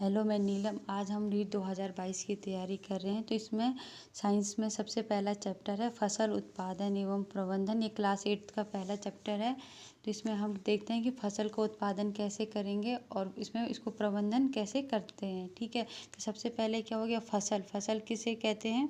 Hello, मैं नीलम। आज हम नीट 2022 की तैयारी कर रहे हैं। तो इसमें साइंस में सबसे पहला चैप्टर है फसल उत्पादन एवं प्रबंधन। ये क्लास 8 का पहला चैप्टर है। तो इसमें हम देखते हैं कि फसल को उत्पादन कैसे करेंगे और इसमें इसको प्रबंधन कैसे करते हैं। ठीक है, तो सबसे पहले क्या हो गया, फसल। फसल किसे कहते हैं?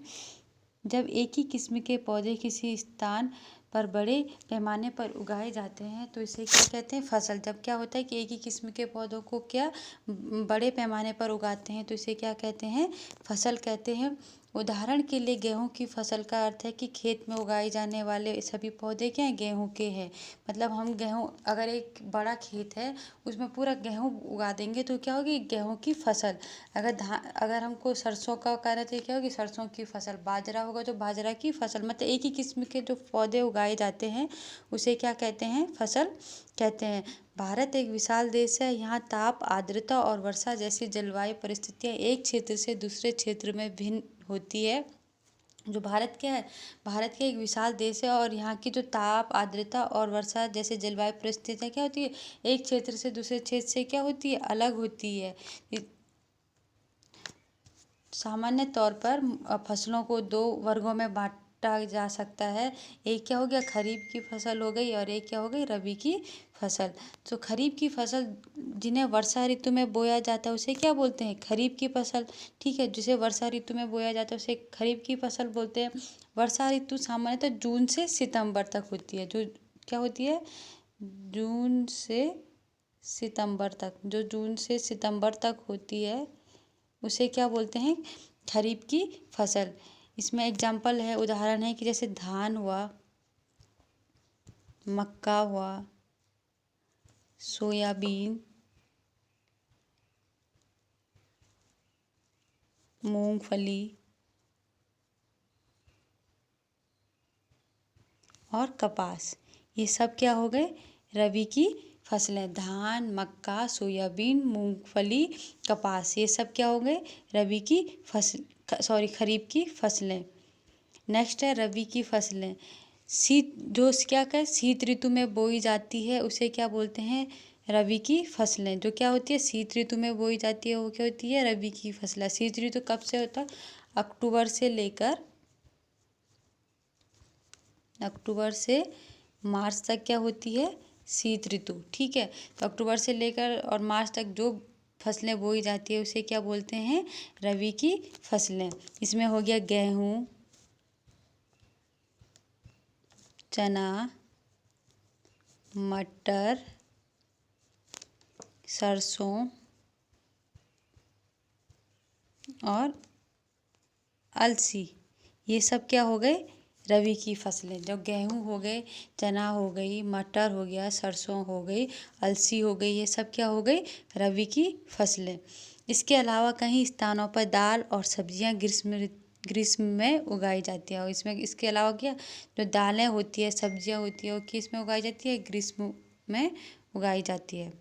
जब एक ही किस्म के पौधे किसी स्थान पर बड़े पैमाने पर उगाए जाते हैं तो इसे क्या कहते हैं? फसल। जब क्या होता है कि एक ही किस्म के पौधों को क्या बड़े पैमाने पर उगाते हैं तो इसे क्या कहते हैं? फसल कहते हैं। उदाहरण के लिए गेहूं की फसल का अर्थ है कि खेत में उगाए जाने वाले सभी पौधे क्या हैं? गेहूं के हैं। मतलब हम गेहूं, अगर एक बड़ा खेत है उसमें पूरा गेहूं उगा देंगे तो क्या होगी? गेहूं की फसल। अगर हमको सरसों का करना तो क्या होगी? सरसों की फसल। बाजरा होगा तो बाजरा की फसल। मतलब एक ही किस्म के जो पौधे उगाए जाते हैं उसे क्या कहते हैं? फसल कहते हैं। भारत एक विशाल देश है। यहाँ ताप, आर्द्रता और वर्षा जैसी जलवायु परिस्थितियाँ एक क्षेत्र से दूसरे क्षेत्र में भिन्न होती है। जो भारत क्या है, भारत का एक विशाल देश है और यहाँ की जो ताप, आर्द्रता और वर्षा जैसे जलवायु परिस्थितियाँ क्या होती है, एक क्षेत्र से दूसरे क्षेत्र से क्या होती है? अलग होती है। सामान्य तौर पर फसलों को दो वर्गों में बांटा जा सकता है। एक क्या हो गया? खरीफ की फसल हो गई और एक क्या हो गई? रबी की फसल। तो खरीफ की फसल जिन्हें वर्षा ऋतु में बोया जाता है उसे क्या बोलते हैं? खरीफ की फसल। ठीक है, जिसे वर्षा ऋतु में बोया जाता है उसे खरीफ की फसल बोलते हैं। वर्षा ऋतु सामान्यतः जून से सितंबर तक होती है। जो क्या होती है? जून से सितंबर तक। जो जून से सितंबर तक होती है उसे क्या बोलते हैं? खरीफ की फसल। इसमें एग्जाम्पल है, उदाहरण है कि जैसे धान हुआ, मक्का हुआ, सोयाबीन, मूंगफली और कपास। ये सब क्या हो गए? रबी की फसलें। धान, मक्का, सोयाबीन, मूंगफली, कपास, ये सब क्या हो गए? रबी की फसल, खरीफ की फसलें। नेक्स्ट है रबी की फसलें। क्या क्या शीत ऋतु में बोई जाती है उसे क्या बोलते हैं? रबी की फसलें। जो क्या होती है? शीत ऋतु में बोई जाती है वो क्या होती है? रबी की फसलें। शीत ऋतु कब से होता है? अक्टूबर से मार्च तक क्या होती है? शीत ऋतु। ठीक है, तो अक्टूबर से लेकर और मार्च तक जो फसलें बोई जाती है उसे क्या बोलते हैं? रबी की फसलें। इसमें हो गया गेहूँ, चना, मटर, सरसों और अलसी। ये सब क्या हो गए? रबी की फसलें। जो गेहूँ हो गए, चना हो गई, मटर हो गया, सरसों हो गई, अलसी हो गई, ये सब क्या हो गई? रबी की फसलें। इसके अलावा कई स्थानों पर दाल और सब्जियां ग्रीष्म में उगाई जाती है। और इसमें इसके अलावा क्या, जो दालें होती है, सब्जियां होती है, वो किस में उगाई जाती है? ग्रीष्म में उगाई जाती है।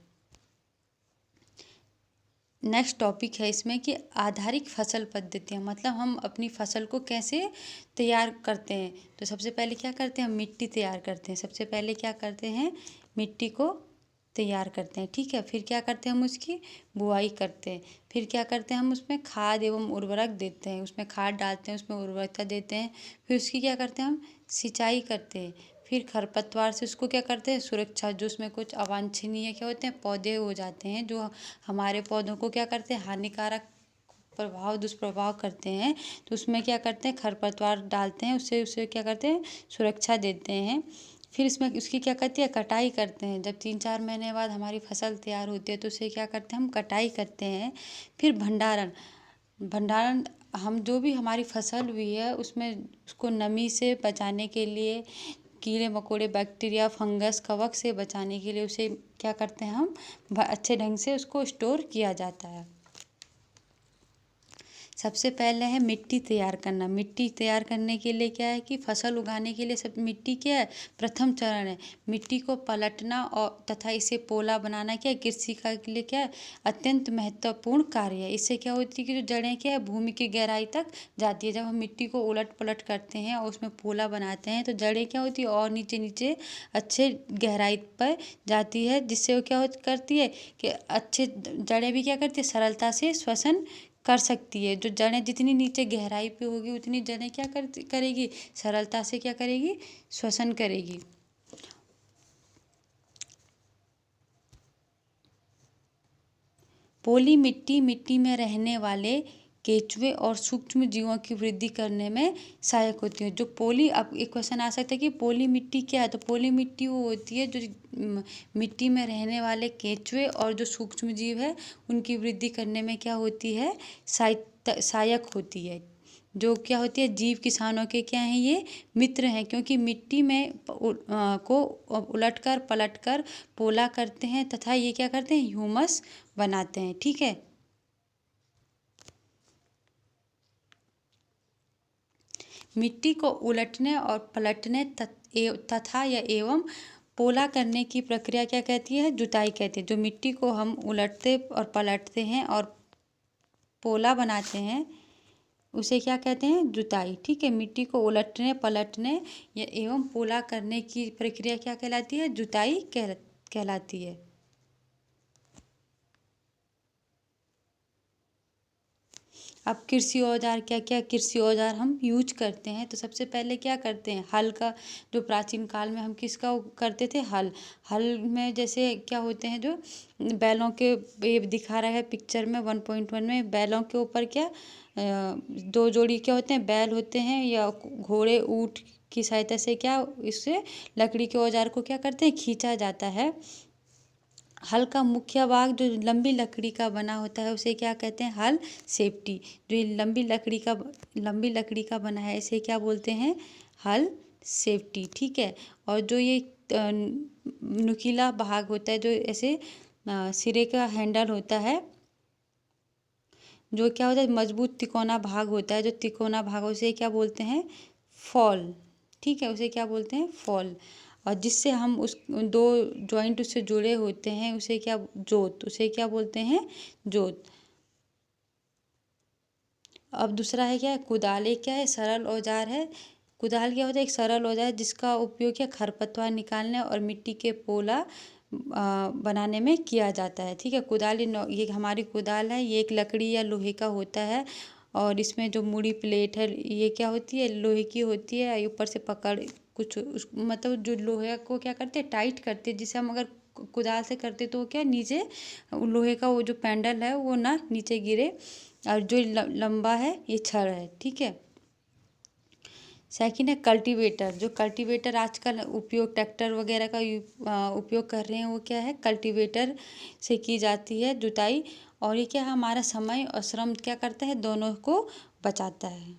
नेक्स्ट टॉपिक है इसमें कि आधारिक फसल पद्धतियाँ। मतलब हम अपनी फसल को कैसे तैयार करते हैं। तो सबसे पहले क्या करते हैं? हम मिट्टी तैयार करते हैं। सबसे पहले क्या करते हैं? मिट्टी को तैयार करते हैं। ठीक है, फिर क्या करते हैं? हम उसकी बुआई करते हैं। फिर क्या करते हैं? हम उसमें खाद एवं उर्वरक देते हैं। उसमें खाद डालते हैं, उसमें उर्वरकता देते हैं। फिर उसकी क्या करते हैं? हम सिंचाई करते हैं। फिर खरपतवार से उसको क्या करते हैं? सुरक्षा। जो उसमें कुछ अवांछनीय क्या होते हैं? पौधे हो जाते हैं जो हमारे पौधों को क्या करते हैं? हानिकारक दुष्प्रभाव करते हैं। तो उसमें क्या करते हैं? खरपतवार डालते हैं, उससे उसे क्या करते हैं? सुरक्षा देते हैं। फिर इसमें उसकी क्या करती है? कटाई करते हैं। जब 3-4 महीने बाद हमारी फसल तैयार होती है तो उसे क्या करते हैं? हम कटाई करते हैं। फिर भंडारण। भंडारण, हम जो भी हमारी फसल हुई है उसमें उसको नमी से बचाने के लिए, कीड़े मकोड़े, बैक्टीरिया, फंगस, कवक से बचाने के लिए उसे क्या करते हैं? हम अच्छे ढंग से उसको स्टोर किया जाता है। सबसे पहले है मिट्टी तैयार करना। मिट्टी तैयार करने के लिए क्या है कि फसल उगाने के लिए सब मिट्टी क्या है, प्रथम चरण है। मिट्टी को पलटना और तथा इसे पोला बनाना क्या है, कृषि का के लिए क्या है, अत्यंत महत्वपूर्ण कार्य है। इससे क्या होती है कि जो जड़ें क्या है भूमि की गहराई तक जाती है। जब हम मिट्टी को उलट पलट करते हैं और उसमें पोला बनाते हैं तो जड़ें क्या होती है और नीचे नीचे अच्छे गहराई पर जाती है, जिससे वो क्या करती है कि अच्छे जड़ें भी क्या करती है, सरलता से श्वसन कर सकती है। जो जड़ें जितनी नीचे गहराई पे होगी उतनी जड़ें क्या करेगी, सरलता से क्या करेगी, श्वसन करेगी। पोली मिट्टी मिट्टी में रहने वाले केंचुए और सूक्ष्म जीवों की वृद्धि करने में सहायक होती है। जो पोली, अब एक क्वेश्चन आ सकता है कि पोली मिट्टी क्या है, तो पोली मिट्टी वो होती है जो मिट्टी में रहने वाले केंचुए और जो सूक्ष्म जीव है उनकी वृद्धि करने में क्या होती है, सहायक होती है। जो क्या होती है, जीव किसानों के क्या हैं, ये मित्र हैं, क्योंकि मिट्टी में को उलटकर पलटकर पोला करते हैं तथा ये क्या करते हैं, ह्यूमस बनाते हैं। ठीक है। मिट्टी को उलटने और पलटने तथा या एवं पोला करने की प्रक्रिया क्या कहती है, जुताई कहती है। जो मिट्टी को हम उलटते और पलटते हैं और पोला बनाते हैं उसे क्या कहते हैं, जुताई। ठीक है। मिट्टी को उलटने पलटने या एवं पोला करने की प्रक्रिया क्या कहलाती है, जुताई कहलाती है। अब कृषि औजार, क्या क्या कृषि औजार हम यूज करते हैं, तो सबसे पहले क्या करते हैं, हल का, जो प्राचीन काल में हम किसका करते थे, हल। हल में जैसे क्या होते हैं, जो बैलों के, ये दिखा रहा है पिक्चर में 1.1 में, बैलों के ऊपर क्या दो जोड़ी क्या होते हैं, बैल होते हैं या घोड़े ऊंट की सहायता से क्या, इससे लकड़ी के औजार को क्या करते हैं, खींचा जाता है। हल का मुख्य भाग जो लंबी लकड़ी का बना होता है उसे क्या कहते हैं, हल सेफ्टी। जो ये लंबी लकड़ी का बना है इसे क्या बोलते हैं, हल सेफ्टी। ठीक है। और जो ये नुकीला भाग होता है, जो ऐसे सिरे का हैंडल होता है, जो क्या होता है, मजबूत तिकोना भाग होता है, जो तिकोना भाग उसे क्या बोलते हैं, फॉल। ठीक है, उसे क्या बोलते हैं, फॉल। और जिससे हम उस दो जॉइंट उससे जुड़े होते हैं उसे क्या, जोत, उसे क्या बोलते हैं, जोत। अब दूसरा है क्या, कुदाल। एक क्या है, सरल औजार है। कुदाल क्या होता है, एक सरल औजार है जिसका उपयोग क्या, खरपतवार निकालने और मिट्टी के पोला बनाने में किया जाता है। ठीक है। कुदाल, ये हमारी कुदाल है, ये एक लकड़ी या लोहे का होता है और इसमें जो मुड़ी प्लेट है ये क्या होती है, लोहे की होती है। ऊपर से पकड़ कुछ मतलब जो लोहे को क्या करते हैं, टाइट करते हैं, जिसे हम अगर कुदाल से करते तो क्या नीचे लोहे का वो जो पैंडल है वो ना नीचे गिरे। और जो लंबा है ये छड़ है। ठीक है। सेकंड है कल्टीवेटर। जो कल्टीवेटर आजकल उपयोग ट्रैक्टर वगैरह का उपयोग कर रहे हैं, वो क्या है, कल्टीवेटर से की जाती है जुताई। और ये क्या, हमारा समय और श्रम क्या करता है, दोनों को बचाता है।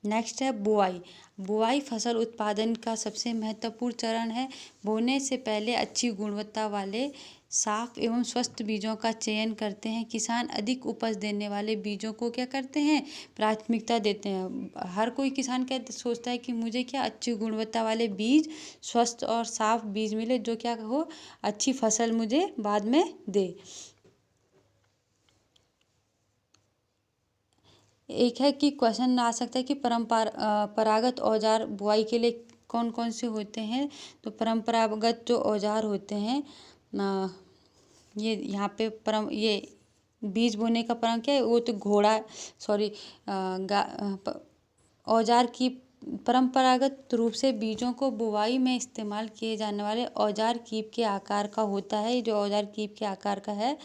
नेक्स्ट है बुआई। बुआई फसल उत्पादन का सबसे महत्वपूर्ण चरण है। बोने से पहले अच्छी गुणवत्ता वाले साफ एवं स्वस्थ बीजों का चयन करते हैं। किसान अधिक उपज देने वाले बीजों को क्या करते हैं, प्राथमिकता देते हैं। हर कोई किसान क्या सोचता है कि मुझे क्या, अच्छी गुणवत्ता वाले बीज, स्वस्थ और साफ बीज मिले जो क्या हो, अच्छी फसल मुझे बाद में दे। एक है कि क्वेश्चन आ सकता है कि परंपरागत औजार बुआई के लिए कौन कौन से होते हैं। तो परंपरागत जो औजार होते हैं, ये यहाँ पे ये बीज बोने का परम क्या है, वो तो घोड़ा, सॉरी, औजार की परंपरागत रूप से बीजों को बुवाई में इस्तेमाल किए जाने वाले औजार कीप के आकार का होता है। जो औजार कीप के आकार का है,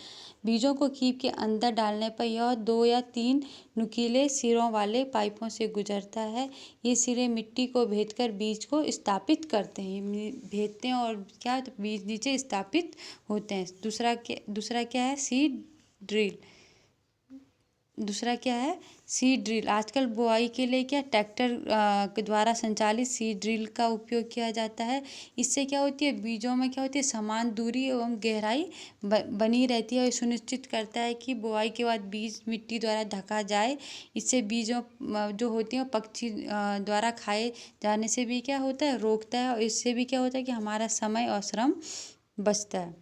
बीजों को कीप के अंदर डालने पर यह 2 या 3 नुकीले सिरों वाले पाइपों से गुजरता है। ये सिरे मिट्टी को भेदकर बीज को स्थापित करते हैं, भेदते हैं और क्या, तो बीज नीचे स्थापित होते हैं। दूसरा क्या है, सीड ड्रिल। दूसरा क्या है, सीड ड्रिल। आजकल बुआई के लिए क्या ट्रैक्टर के द्वारा संचालित सीड ड्रिल का उपयोग किया जाता है। इससे क्या होती है, बीजों में क्या होती है, समान दूरी एवं गहराई बनी रहती है और सुनिश्चित करता है कि बुआई के बाद बीज मिट्टी द्वारा ढका जाए। इससे बीजों जो होती हैं पक्षी द्वारा खाए जाने से भी क्या होता है, रोकता है, और इससे भी क्या होता है कि हमारा समय और श्रम बचता है।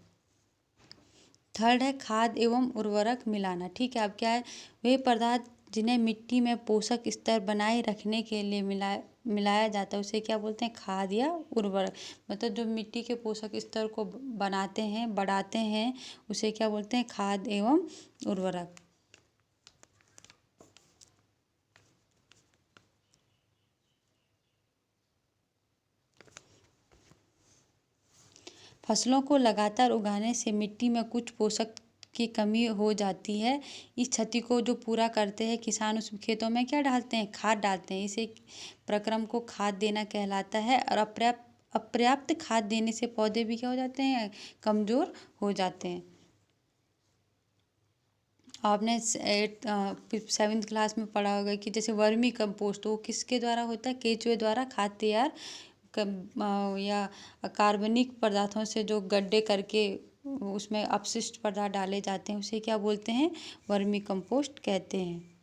थर्ड है खाद एवं उर्वरक मिलाना। ठीक है, अब क्या है, वे पदार्थ जिन्हें मिट्टी में पोषक स्तर बनाए रखने के लिए मिलाया जाता है उसे क्या बोलते हैं, खाद या उर्वरक। मतलब जो मिट्टी के पोषक स्तर को बनाते हैं, बढ़ाते हैं, उसे क्या बोलते हैं, खाद एवं उर्वरक। फसलों को लगातार उगाने से मिट्टी में कुछ पोषक की कमी हो जाती है। इस क्षति को जो पूरा करते हैं किसान, उस खेतों में क्या डालते हैं, खाद डालते हैं। इसे प्रक्रम को खाद देना कहलाता है। और अपर्याप्त खाद देने से पौधे भी क्या हो जाते हैं, कमज़ोर हो जाते हैं। आपने 7th क्लास में पढ़ा होगा कि जैसे वर्मी कंपोस्ट, वो किसके द्वारा होता है, केंचुए द्वारा खाद तैयार या कार्बनिक पदार्थों से जो गड्ढे करके उसमें अपशिष्ट पदार्थ डाले जाते हैं उसे क्या बोलते हैं, वर्मी कंपोस्ट कहते हैं।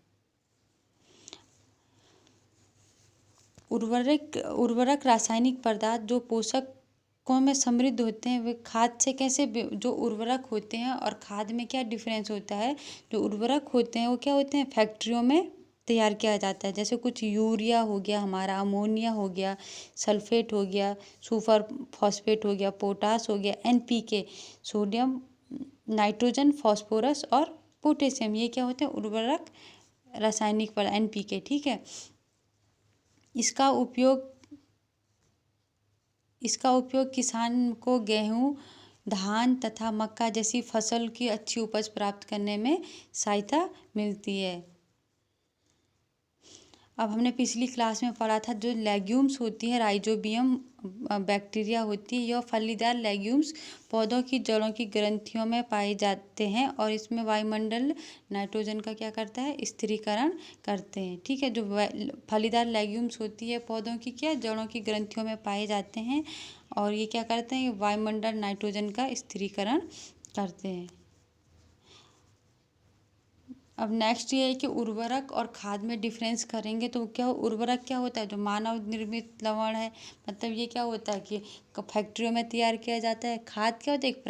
उर्वरक रासायनिक पदार्थ जो पोषकों में समृद्ध होते हैं, वे खाद से कैसे जो उर्वरक होते हैं और खाद में क्या डिफरेंस होता है। जो उर्वरक होते हैं वो क्या होते हैं, फैक्ट्रियों में तैयार किया जाता है। जैसे कुछ यूरिया हो गया हमारा, अमोनिया हो गया, सल्फेट हो गया, सुपर फॉस्फेट हो गया, पोटास हो गया, NPK, सोडियम, नाइट्रोजन, फास्फोरस और पोटेशियम, ये क्या होते हैं, उर्वरक रासायनिक पदार्थ, NPK। ठीक है, इसका उपयोग किसान को गेहूँ, धान तथा मक्का जैसी फसल की अच्छी उपज प्राप्त करने में सहायता मिलती है। अब हमने पिछली क्लास में पढ़ा था, जो लेग्यूम्स होती है, राइजोबियम बैक्टीरिया होती है, यह फलीदार लेग्यूम्स पौधों की जड़ों की ग्रंथियों में पाए जाते हैं और इसमें वायुमंडल नाइट्रोजन का क्या करता है, स्थिरीकरण करते हैं। ठीक है, जो फलीदार लेग्यूम्स होती है पौधों की क्या जड़ों की ग्रंथियों में पाए जाते हैं और ये क्या करते हैं, वायुमंडल नाइट्रोजन का स्थिरीकरण करते हैं। अब नेक्स्ट ये है कि उर्वरक और खाद में डिफरेंस करेंगे तो क्या उर्वरक क्या होता है, जो मानव निर्मित लवण है। मतलब ये क्या होता है कि फैक्ट्रियों में तैयार किया जाता है। खाद क्या होता है, एक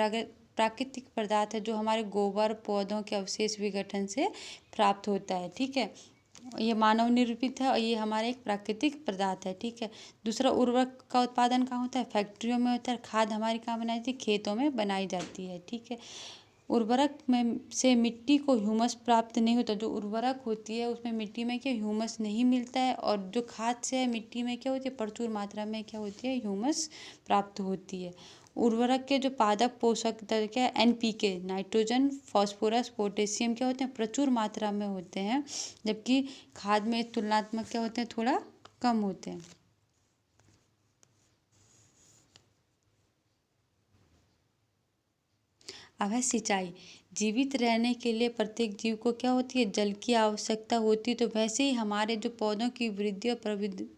प्राकृतिक पदार्थ है जो हमारे गोबर, पौधों के अवशेष विघटन से प्राप्त होता है। ठीक है, ये मानव निर्मित है और ये हमारे एक प्राकृतिक पदार्थ है। ठीक है, दूसरा उर्वरक का उत्पादन कहाँ होता है, फैक्ट्रियों में होता है। खाद हमारी कहाँ बनाई जाती है, खेतों में बनाई जाती है। ठीक है, उर्वरक में से मिट्टी को ह्यूमस प्राप्त नहीं होता। जो उर्वरक होती है उसमें मिट्टी में क्या ह्यूमस नहीं मिलता है और जो खाद से है मिट्टी में क्या होती है, प्रचुर मात्रा में क्या होती है, ह्यूमस प्राप्त होती है। उर्वरक के जो पादप पोषक तत्व क्या है, NPK, नाइट्रोजन, फास्फोरस, पोटेशियम क्या होते हैं, प्रचुर मात्रा में होते हैं, जबकि खाद में तुलनात्मक क्या होते हैं, थोड़ा कम होते हैं। अब है सिंचाई। जीवित रहने के लिए प्रत्येक जीव को क्या होती है, जल की आवश्यकता होती है। तो वैसे ही हमारे जो पौधों की वृद्धि और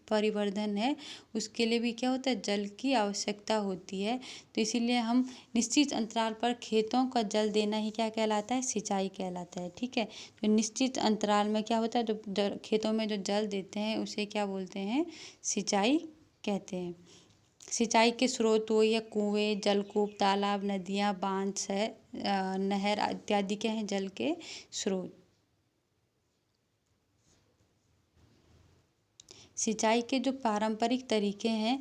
परिवर्धन है उसके लिए भी क्या होता है, जल की आवश्यकता होती है। तो इसीलिए हम निश्चित अंतराल पर खेतों का जल देना ही क्या कहलाता है, सिंचाई कहलाता है। ठीक है, तो निश्चित अंतराल में क्या होता है, जो खेतों में जो जल देते हैं उसे क्या बोलते हैं, सिंचाई कहते हैं। सिंचाई के स्रोत हो या कुएं, जलकूप, तालाब, नदियाँ, बांध है, नहर इत्यादि क्या हैं, जल के स्रोत। सिंचाई के जो पारंपरिक तरीके हैं,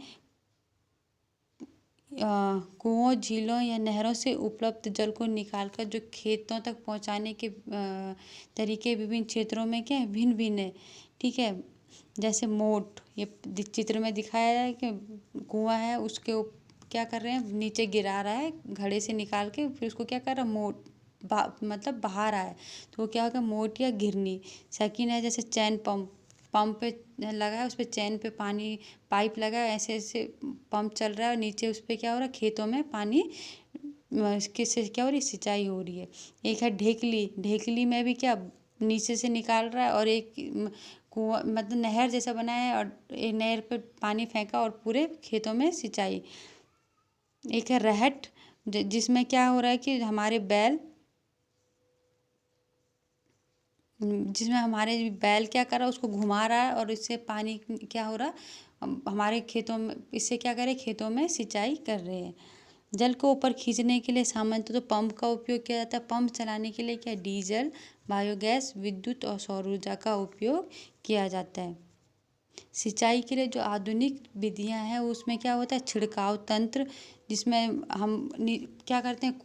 कुओं, झीलों या नहरों से उपलब्ध जल को निकालकर जो खेतों तक पहुंचाने के तरीके विभिन्न क्षेत्रों में क्या है, भिन्न भिन्न है। ठीक है, जैसे मोट, ये चित्र में दिखाया है कि कुआं है, उसके क्या कर रहे हैं, नीचे गिरा रहा है घड़े से निकाल के, फिर उसको क्या कर रहा है, मोट मतलब बाहर आया, तो वो क्या होगा, मोट या घिरनी। सेकंड है जैसे चैन पंप, पंप पे लगा है, उस पर चैन पे पानी पाइप लगा है, ऐसे ऐसे पंप चल रहा है और नीचे उस पर क्या हो रहा है, खेतों में पानी किससे क्या हो रही है, सिंचाई हो रही है। एक है ढेकली, ढेकली में भी क्या नीचे से निकाल रहा है और एक कुआं मतलब नहर जैसा बनाया है और एक नहर पे पानी फेंका और पूरे खेतों में सिंचाई। एक है रहट जिसमें क्या हो रहा है कि हमारे बैल जिसमें हमारे बैल क्या कर रहा है उसको घुमा रहा है और इससे पानी क्या हो रहा हमारे खेतों में, इससे क्या करे खेतों में सिंचाई कर रहे हैं। जल को ऊपर खींचने के लिए सामान्यतः तो पंप का उपयोग किया जाता है। पंप चलाने के लिए क्या डीजल, बायोगैस, विद्युत और सौर ऊर्जा का उपयोग किया जाता है। सिंचाई के लिए जो आधुनिक विधियां हैं उसमें क्या होता है छिड़काव तंत्र, जिसमें हम क्या करते हैं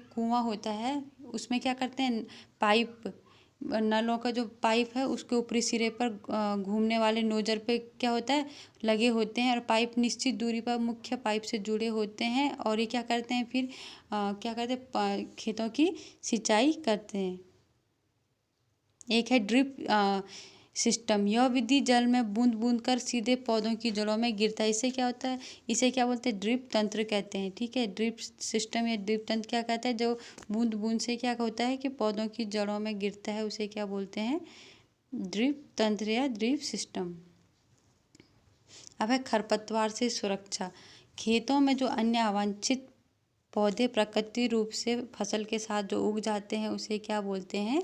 कुआं होता है उसमें क्या करते हैं पाइप, नलों का जो पाइप है उसके ऊपरी सिरे पर घूमने वाले नोजल पे क्या होता है लगे होते हैं और पाइप निश्चित दूरी पर मुख्य पाइप से जुड़े होते हैं और ये क्या करते हैं फिर क्या करते हैं खेतों की सिंचाई करते हैं। एक है ड्रिप सिस्टम। यह विधि जल में बूंद बूंद कर सीधे पौधों की जड़ों में गिरता है। इससे क्या होता है, इसे क्या बोलते हैं ड्रिप तंत्र कहते हैं। ठीक है, ड्रिप सिस्टम या ड्रिप तंत्र क्या कहता है, जो बूंद बूंद से क्या होता है कि पौधों की जड़ों में गिरता है, उसे क्या बोलते हैं ड्रिप तंत्र या ड्रिप सिस्टम। अब है खरपतवार से सुरक्षा। खेतों में जो अन्य अवांछित पौधे प्राकृतिक रूप से फसल के साथ जो उग जाते हैं उसे क्या बोलते हैं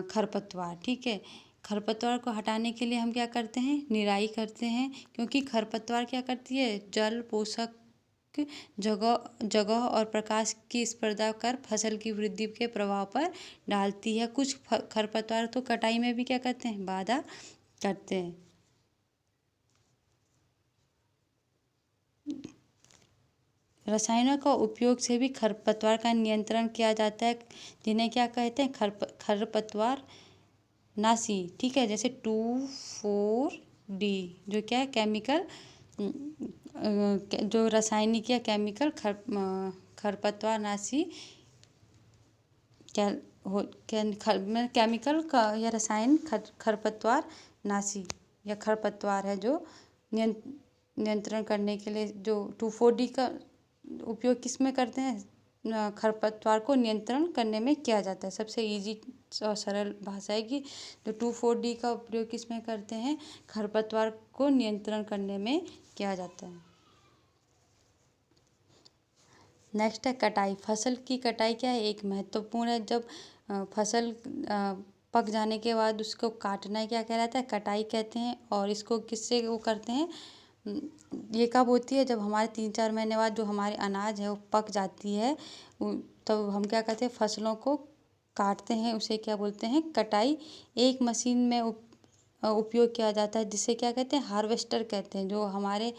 खरपतवार। ठीक है, खरपतवार को हटाने के लिए हम क्या करते हैं निराई करते हैं, क्योंकि खरपतवार क्या करती है जल पोषक जगह जगह और प्रकाश की स्पर्धा कर फसल की वृद्धि के प्रभाव पर डालती है। कुछ खरपतवार तो कटाई में भी क्या करते हैं बाधा करते हैं। रसायनों का उपयोग से भी खरपतवार का नियंत्रण किया जाता है, जिन्हें क्या कहते हैं खरपतवार नाशी। ठीक है, जैसे 2,4-D जो क्या है केमिकल जो रासायनिक या केमिकल खरपतवार नाशी केमिकल का या रसायन खरपतवार नाशी या खरपतवार है जो नियंत्रण करने के लिए जो 2,4-D का उपयोग किस में करते हैं खरपतवार को नियंत्रण करने में किया जाता है। सबसे इजी और सरल भाषा है कि जो 2,4-D का उपयोग किस में करते हैं खरपतवार को नियंत्रण करने में किया जाता है। नेक्स्ट है कटाई। फसल की कटाई क्या है एक महत्वपूर्ण है। जब फसल पक जाने के बाद उसको काटना क्या कहलाता है कटाई कहते हैं। और इसको किससे वो करते हैं ये कब होती है जब हमारे 3-4 महीने बाद जो हमारे अनाज है वो पक जाती है, तो हम क्या करते हैं फसलों को काटते हैं, उसे क्या बोलते हैं कटाई। एक मशीन में उपयोग किया जाता है जिसे क्या कहते हैं हार्वेस्टर कहते हैं। जो हमारे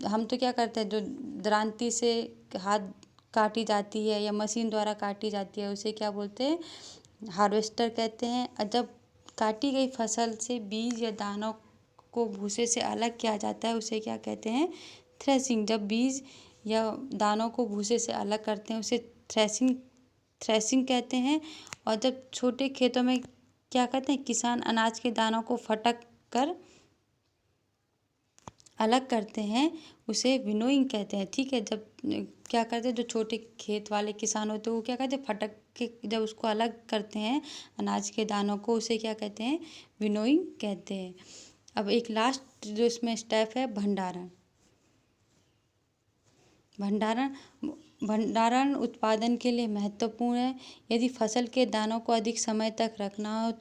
हम तो क्या करते हैं जो दरांती से हाथ काटी जाती है या मशीन द्वारा काटी जाती है उसे क्या बोलते हैं हार्वेस्टर कहते हैं। और जब काटी गई फसल से बीज या दानों को भूसे से अलग किया जाता है उसे क्या कहते हैं थ्रेसिंग। जब बीज या दानों को भूसे से अलग करते हैं उसे थ्रेसिंग कहते हैं। और जब छोटे खेतों में क्या कहते हैं किसान अनाज के दानों को फटक कर अलग करते हैं उसे विनोइंग कहते हैं। ठीक है, जब क्या करते हैं जो छोटे खेत वाले किसान होते हैं वो क्या करते हैं फटक के जब उसको अलग करते हैं अनाज के दानों को उसे क्या कहते हैं विनोइंग कहते हैं। अब एक लास्ट जो इसमें स्टेप है भंडारण। भंडारण उत्पादन के लिए महत्वपूर्ण है। यदि फसल के दानों को अधिक समय तक रखना हो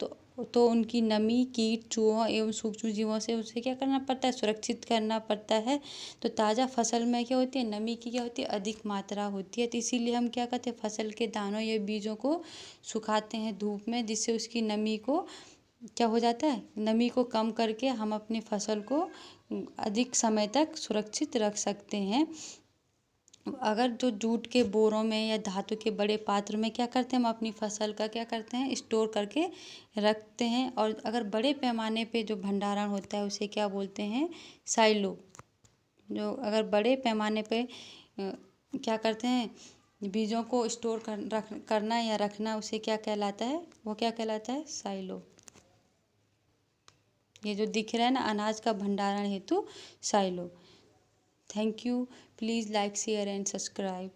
तो उनकी नमी कीट चूहों एवं सूक्ष्म जीवों से उसे क्या करना पड़ता है सुरक्षित करना पड़ता है। तो ताज़ा फसल में क्या होती है नमी की क्या होती है अधिक मात्रा होती है। तो इसीलिए हम क्या करते हैं फसल के दानों या बीजों को सुखाते हैं धूप में, जिससे उसकी नमी को क्या हो जाता है नमी को कम करके हम अपनी फसल को अधिक समय तक सुरक्षित रख सकते हैं। अगर जो जूट के बोरों में या धातु के बड़े पात्र में क्या करते हैं हम अपनी फसल का क्या करते हैं स्टोर करके रखते हैं। और अगर बड़े पैमाने पे जो भंडारण होता है उसे क्या बोलते हैं साइलो। जो अगर बड़े पैमाने पे क्या करते हैं बीजों को स्टोर करना या रखना उसे क्या कहलाता है वो क्या कहलाता है साइलो। ये जो दिख रहा है ना अनाज का भंडारण हेतु silo. Thank you. Please like share and subscribe.